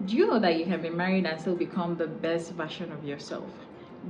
Do you know that you can be married and still become the best version of yourself?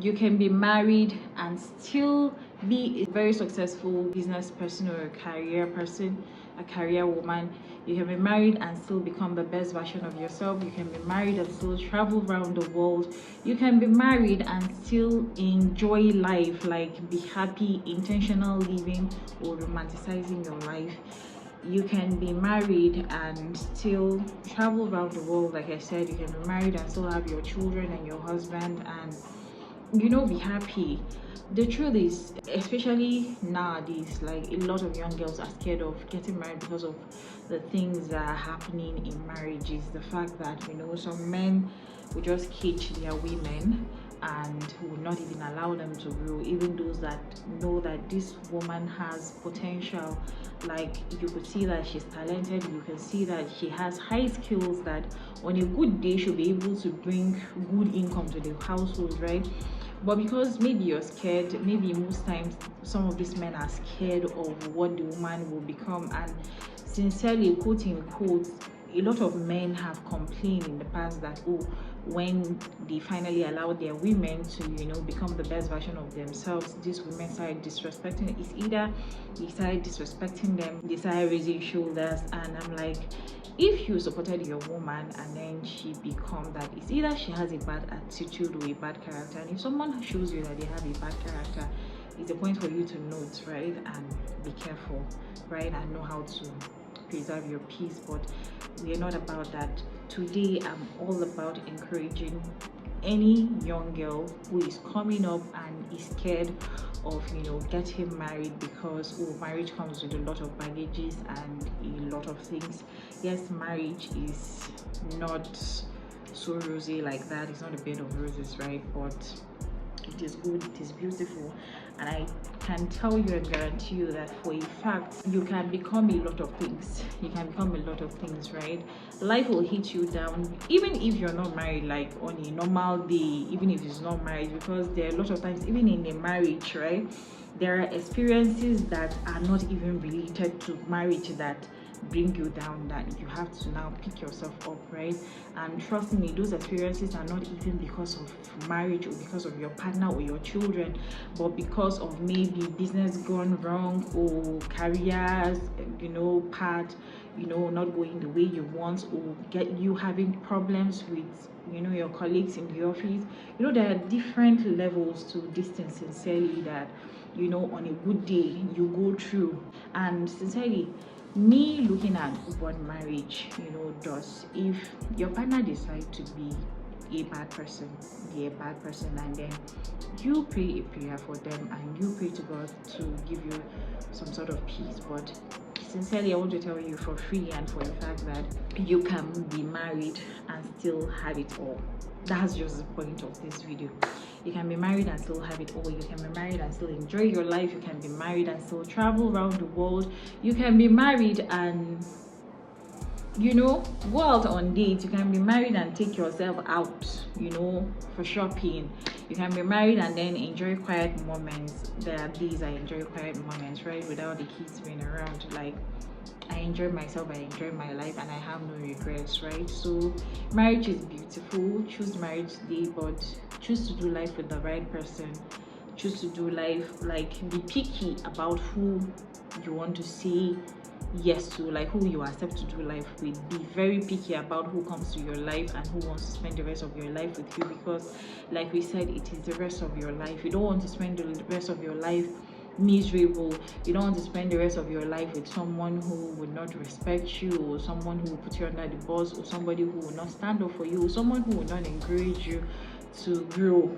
You can be married and still be a very successful business person or a career person, a career woman. You can be married and still become the best version of yourself. You can be married and still travel around the world. You can be married and still enjoy life, like be happy, intentional living, or romanticizing your life. You can be married and still travel around the world. Like I said, you can be married and still have your children and your husband and be happy. The truth is, especially nowadays, like a lot of young girls are scared of getting married because of the things that are happening in marriages. The fact that some men will just cage their women and will not even allow them to grow, even those that know that this woman has potential. Like, you could see that she's talented, you can see that she has high skills, that on a good day she'll be able to bring good income to the household, right? But because maybe you're scared, maybe most times some of these men are scared of what the woman will become. And sincerely, quote in quotes, a lot of men have complained in the past that, oh, when they finally allowed their women to become the best version of themselves, these women started disrespecting. It's either they started disrespecting them, they started raising shoulders. And I'm like, if you supported your woman and then she become that, it's either she has a bad attitude or a bad character. And if someone shows you that they have a bad character, it's a point for you to note, right? And be careful, right? And know how to preserve your peace. But we're not about that. Today I'm all about encouraging any young girl who is coming up and is scared of getting married, because marriage comes with a lot of baggages and a lot of things. Yes, marriage is not so rosy like that. It's not a bed of roses, right? But it is good, it is beautiful, and I can tell you and guarantee you that for a fact you can become a lot of things. Right? Life will hit you down, even if you're not married, like on a normal day, even if it's not marriage, because there are a lot of times, even in a marriage, right, there are experiences that are not even related to marriage that bring you down, that you have to now pick yourself up, right? And trust me, those experiences are not even because of marriage or because of your partner or your children, but because of maybe business gone wrong or careers path not going the way you want, or get you having problems with your colleagues in the office. There are different levels to distance, sincerely, that on a good day you go through. And sincerely, me looking at what marriage does, if your partner decides to be a bad person, and then you pray a prayer for them and you pray to God to give you some sort of peace. But sincerely, I want to tell you for free and for the fact that you can be married and still have it all. That's just the point of this video. You can be married and still have it all. You can be married and still enjoy your life. You can be married and still travel around the world. You can be married and go out on dates. You can be married and take yourself out for shopping. You can be married and then enjoy quiet moments. There are days I enjoy quiet moments, right, without the kids being around. Like, I enjoy myself, I enjoy my life, and I have no regrets, right? So marriage is beautiful. Choose marriage today, but choose to do life with the right person. Choose to do life, like, be picky about who you want to say yes to, like who you accept to do life with. Be very picky about who comes to your life and who wants to spend the rest of your life with you, because like we said, it is the rest of your life. You don't want to spend the rest of your life miserable. You don't want to spend the rest of your life with someone who would not respect you, or someone who will put you under the bus, or somebody who will not stand up for you, or someone who will not encourage you to grow.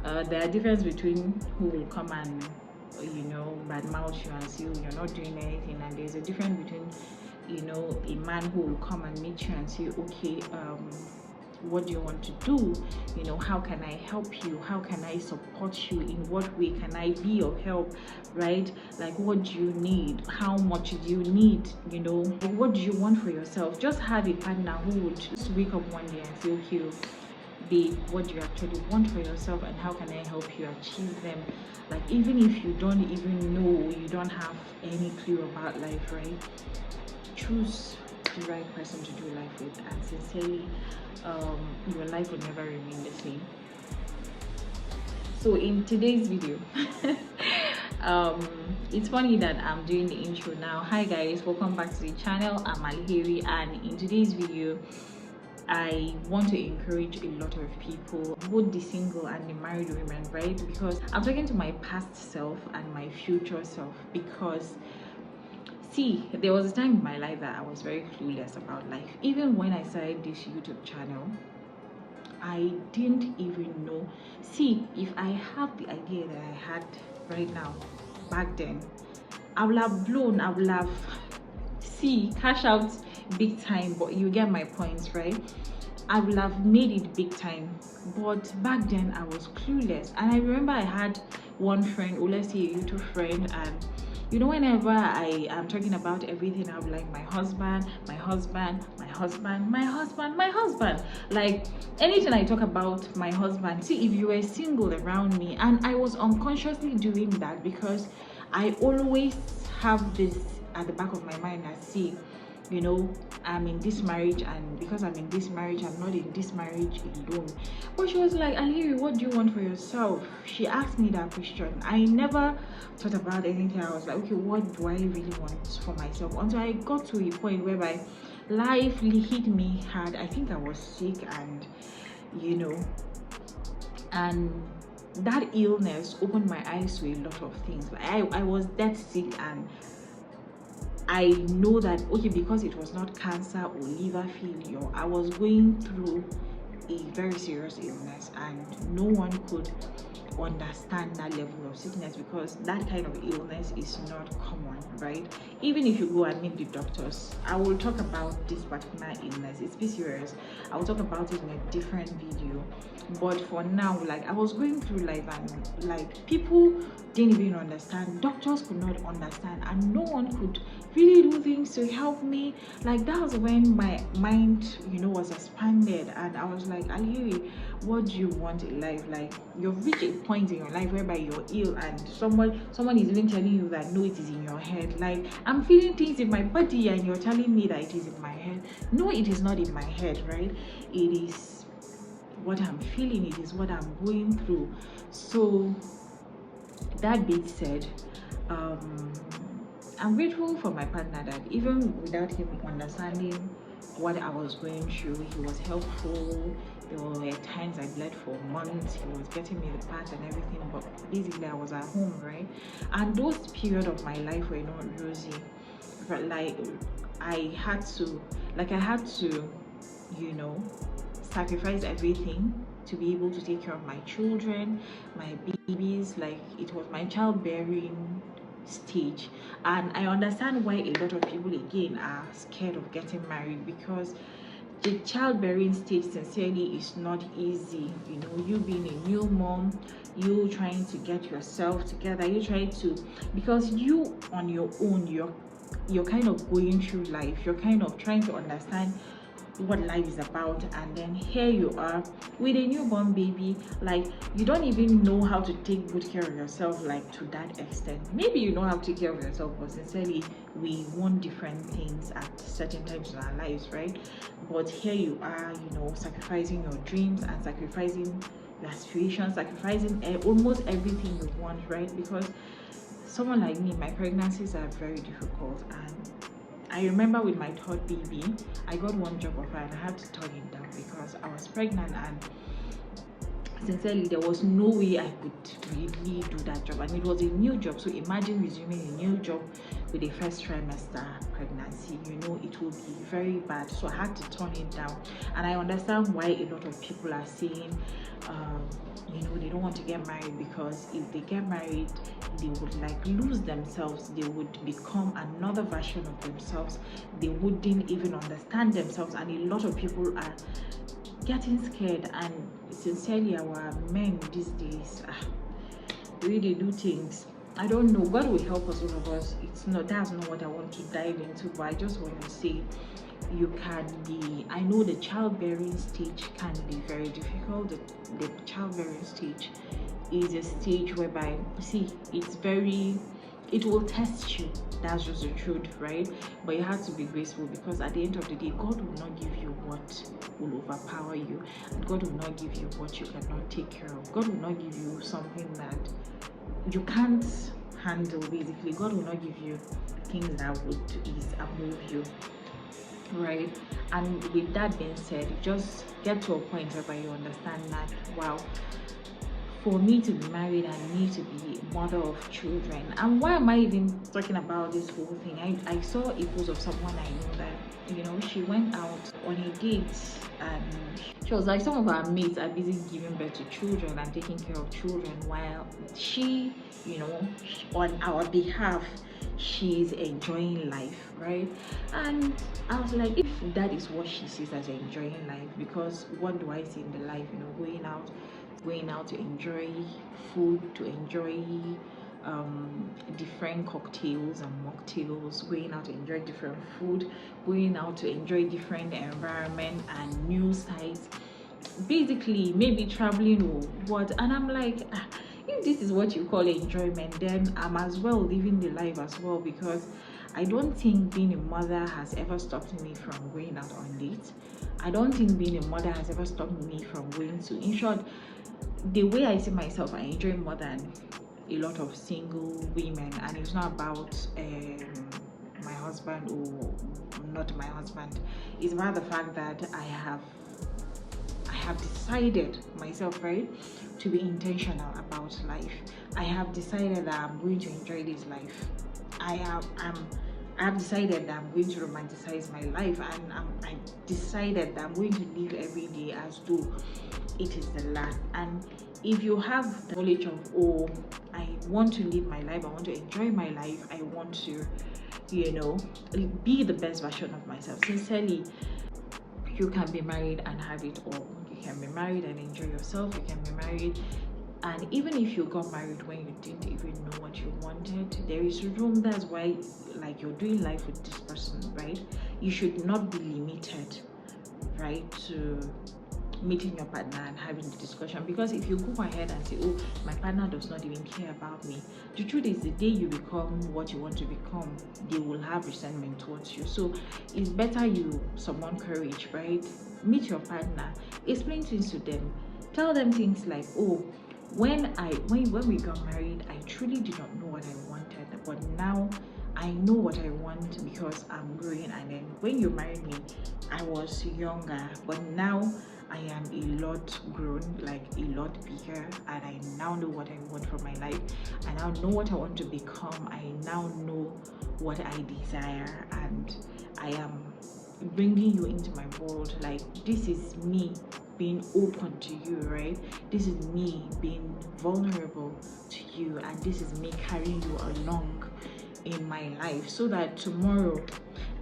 There are difference between who will come and badmouth you and say, oh, you're not doing anything, and there's a difference between a man who will come and meet you and say, okay, what do you want to do? How can I help you? How can I support you? In what way can I be of help? Right? Like, what do you need? How much do you need? What do you want for yourself? Just have a partner who would just wake up one day and say, okay, babe, what do you actually want for yourself, and how can I help you achieve them? Like, even if you don't even know, you don't have any clue about life, right? Choose the right person to do life with, and sincerely, your life will never remain the same. So in today's video, it's funny that I'm doing the intro now. Hi guys, welcome back to the channel. I'm Alheri, and in today's video I want to encourage a lot of people, both the single and the married women, right? Because I'm talking to my past self and my future self. Because see, there was a time in my life that I was very clueless about life. Even when I started this YouTube channel, I didn't even know. See, if I have the idea that I had right now back then, I would have blown, I would have cash out big time. But you get my points, right? I would have made it big time, but back then I was clueless. And I remember I had one friend, or let's say a YouTube friend, and you know, whenever I am talking about everything, I'm like, my husband, my husband, my husband, my husband, my husband. Like anything I talk about my husband. See, if you were single around me, and I was unconsciously doing that because I always have this at the back of my mind. I see, you know, I'm in this marriage, and because I'm in this marriage, I'm not in this marriage alone. But she was like, Alheri, what do you want for yourself? She asked me that question. I never thought about anything. I was like, okay, what do I really want for myself? Until I got to a point whereby life hit me hard. I think I was sick, and you know, and that illness opened my eyes to a lot of things. I was that sick, and I know that, okay, because it was not cancer or liver failure, I was going through a very serious illness, and no one could understand that level of sickness, because that kind of illness is not common, right? Even if you go and meet the doctors, I will talk about this particular illness. It's serious. I will talk about it in a different video. But for now, like, I was going through life, and like people didn't even understand, doctors could not understand, and no one could really do things to help me. Like, that was when my mind, you know, was expanded, and I was like, Alheri, what do you want in life? Like, you've reached a point in your life whereby you're ill, and someone is even telling you that no, it is in your head. Like, I'm feeling things in my body, and you're telling me that it is in my head. No, it is not in my head, right? It is what I'm feeling, it is what I'm going through. So that being said, I'm grateful for my partner that even without him understanding what I was going through, he was helpful. There were times I bled for months. He was getting me the pads and everything, but basically I was at home, right? And those periods of my life were not rosy. But like I had to, you know, sacrifice everything to be able to take care of my children, my babies. Like, it was my childbearing stage, and I understand why a lot of people again are scared of getting married, because the childbearing stage sincerely is not easy. You know, you being a new mom, you trying to get yourself together, you trying to, because you on your own, you're kind of going through life, you're kind of trying to understand what life is about, and then here you are with a newborn baby. Like, you don't even know how to take good care of yourself, like to that extent. Maybe you know how to take care of yourself, but sincerely we want different things at certain times in our lives, right? But here you are, you know, sacrificing your dreams and sacrificing your aspirations, sacrificing almost everything you want, right? Because someone like me, my pregnancies are very difficult, and I remember with my third baby, I got one job offer and I had to turn it down because I was pregnant, and sincerely there was no way I could really do that job, and it was a new job. So imagine resuming a new job with a first trimester pregnancy, you know, it will be very bad. So I had to turn it down, and I understand why a lot of people are saying you know, they don't want to get married, because if they get married they would like lose themselves, they would become another version of themselves, they wouldn't even understand themselves, and a lot of people are getting scared. And sincerely, our men these days, the way they do things, I don't know. God will help us, all of us. It's not, that's not what I want to dive into, but I just want to say, you can be, I know the childbearing stage can be very difficult. The childbearing stage is a stage whereby, see, it's very, it will test you. That's just the truth, right? But you have to be graceful, because at the end of the day, God will not give you what will overpower you, and God will not give you what you cannot take care of. God will not give you something that you can't handle. Basically, God will not give you things that would is above you, right? And with that being said, just get to a point where you understand that, wow, for me to be married, I need to be a mother of children. And why am I even talking about this whole thing? I saw a post of someone I know that, you know, she went out on a date and she was like, some of our mates are busy giving birth to children and taking care of children, while she, you know, on our behalf, she's enjoying life, right? And I was like, if that is what she sees as enjoying life, because what do I see in the life, you know, going out to enjoy food, to enjoy different cocktails and mocktails, going out to enjoy different food, going out to enjoy different environment and new sights, basically maybe traveling or what. And I'm like, if this is what you call enjoyment, then I'm as well living the life as well, because I don't think being a mother has ever stopped me from going out on dates. I don't think being a mother has ever stopped me from going to, in short, the way I see myself, I enjoy more than a lot of single women. And it's not about my husband or not my husband. It's about the fact that I have decided myself, right, to be intentional about life. I have decided that I'm going to enjoy this life. I have decided that I'm going to romanticize my life, and I decided that I'm going to live every day as though it is the last. And if you have the knowledge of, oh, I want to live my life, I want to enjoy my life, I want to, you know, be the best version of myself, sincerely, you can be married and have it all. You can be married and enjoy yourself. You can be married, and even if you got married when you didn't even know what you wanted, there is room. That's why, like, you're doing life with this person, right? You should not be limited, right, to meeting your partner and having the discussion. Because if you go ahead and say, oh, my partner does not even care about me, the truth is, the day you become what you want to become, they will have resentment towards you. So it's better you summon courage, right? Meet your partner, explain things to them, tell them things like, oh, when we got married, I truly did not know what I wanted, but now I know what I want because I'm growing. And then when you married me, I was younger, but now I am a lot grown, like a lot bigger, and I now know what I want for my life. I now know what I want to become. I now know what I desire, and I am bringing you into my world. Like, this is me being open to you, right? This is me being vulnerable to you, and this is me carrying you along in my life, so that tomorrow,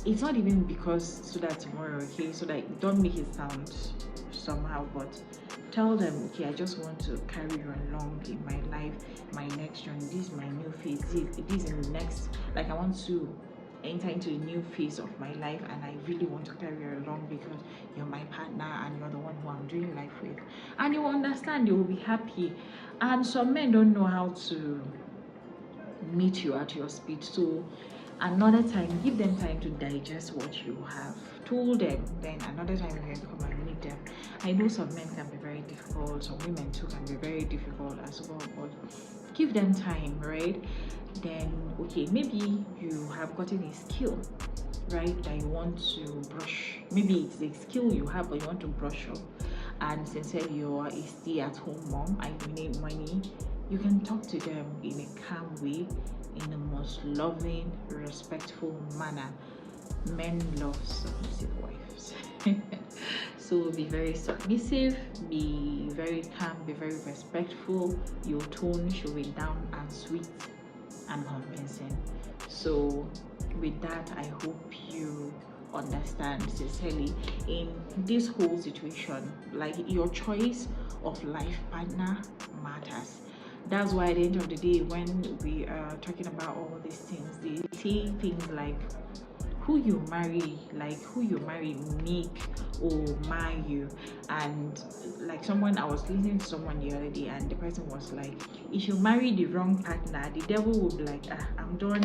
it's not even because so that tomorrow, okay, so that, don't make it sound somehow, but tell them, okay, I just want to carry you along in my life, my next journey. This is my new phase. This is the next, like, I want to enter into a new phase of my life, and I really want to carry you along because you're my partner and you're the one who I'm doing life with. And you will understand, you will be happy. And some men don't know how to meet you at your speed. So another time, give them time to digest what you have told them. Then another time you can come and meet them. I know some men can be very difficult, some women too can be very difficult as well, but give them time, right? Then, okay, maybe you have gotten a skill, right, that you want to brush. Maybe it's a skill you have, but you want to brush up. And since you are a stay-at-home mom and you need money, you can talk to them in a calm way, in the most loving, respectful manner. Men love submissive wives. So be very submissive, be very calm, be very respectful. Your tone should be down and sweet and convincing. So with that, I hope you understand, sincerely, in this whole situation, like, your choice of life partner matters. That's why at the end of the day, when we are talking about all these things, they say things like, who you marry, like, who you marry make or mar you. And like, I was listening to someone the other day, and the person was like, if you marry the wrong partner, the devil will be like, I'm done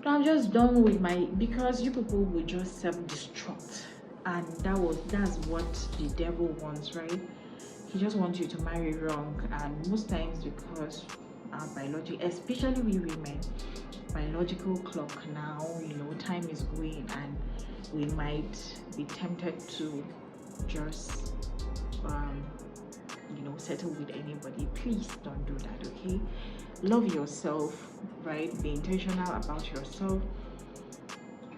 No, I'm just done with my, because you people will just self-destruct, and that's what the devil wants, right? He just wants you to marry wrong, and most times because our biology, especially we women, biological clock now, time is going, and we might be tempted to just settle with anybody. Please don't do that, okay? Love yourself, right? Be intentional about yourself.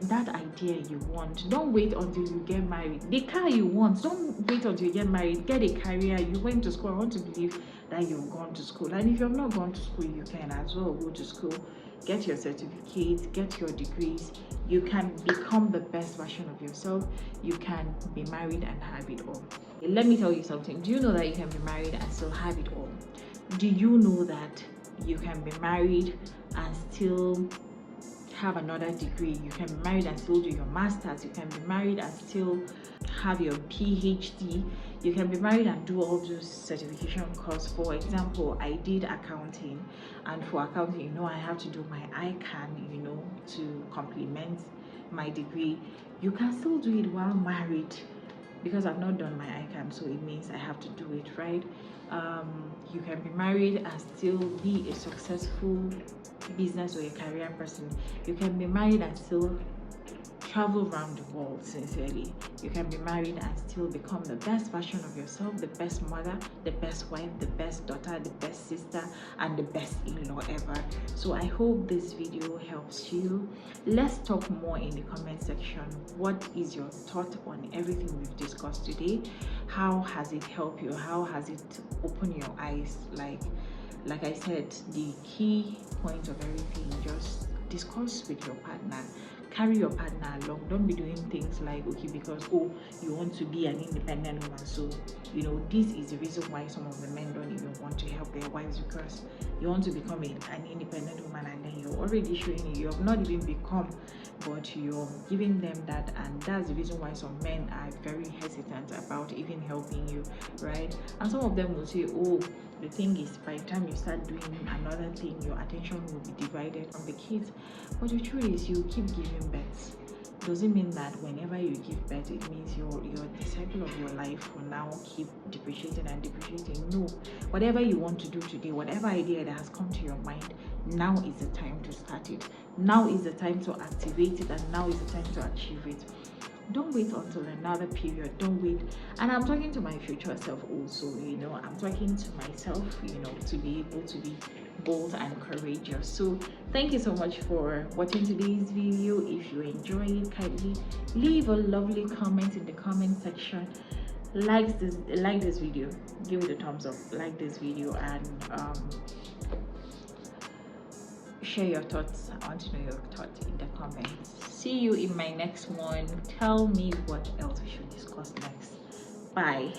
That idea you want, don't wait until you get married. The car you want, don't wait until you get married. Get a career. You went to school. I want to believe that you've gone to school, and if you've not gone to school, you can as well go to school, get your certificates, get your degrees. You can become the best version of yourself. You can be married and have it all. Let me tell you something. Do you know that you can be married and still have it all? Do you know that you can be married and still have another degree? You can be married and still do your masters. You can be married and still have your PhD. You can be married and do all those certification courses. For example, I did accounting, and for accounting, I have to do my ICANN, to complement my degree. You can still do it while married, because I've not done my ICANN, so it means I have to do it, right? You can be married and still be a successful business or a career person. You can be married and still travel around the world sincerely. You can be married and still become the best version of yourself, the best mother, the best wife, the best daughter, the best sister, and the best in-law ever. So I hope this video helps you. Let's talk more in the comment section. What is your thought on everything we've discussed today? How has it helped you? How has it opened your eyes? Like I said, the key point of everything, just discuss with your partner. Carry your partner along. Don't be doing things like, okay, because you want to be an independent woman, so this is the reason why some of the men don't even want to help their wives, because you want to become an independent woman, and then you're already showing you have not even become, but you're giving them that, and that's the reason why some men are very hesitant about even helping you, right? And some of them will say, the thing is, by the time you start doing another thing, your attention will be divided from the kids. But the truth is, you keep giving birth. Doesn't mean that whenever you give birth, it means the cycle of your life will now keep depreciating and depreciating. No, whatever you want to do today, whatever idea that has come to your mind, now is the time to start it. Now is the time to activate it, and now is the time to achieve it. Don't wait until another period. Don't wait. And I'm talking to my future self also, I'm talking to myself, to be able to be bold and courageous. So thank you so much for watching today's video. If you enjoy it, kindly leave a lovely comment in the comment section. Like this video, give it a thumbs up, like this video, and share your thoughts. I want to know your thoughts in the comments. See you in my next one. Tell me what else we should discuss next. Bye.